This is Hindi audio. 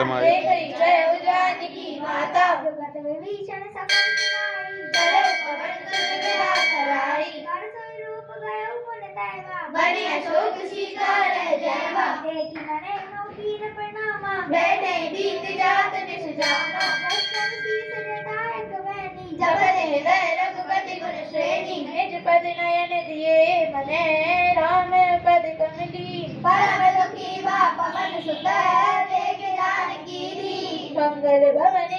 जय माई जय हो जानकी माता जगत विभीषण सकल सुनाई चलो पवन सुत विराट लाई कर स्वरूप गयो पुन तैवा बड़ी अशोक सीता रह जयवा देखी मने नो वीर प्रणामा बैठे बीत जात निस जामा दर्शन शीस जटाय गवैनी जपत हृदय रघुपति गुण श्रेणी निज पद नयन दिए मने राम पद कमली परम दुखी बा पवन सुत देख जानकी दी मंगल भवन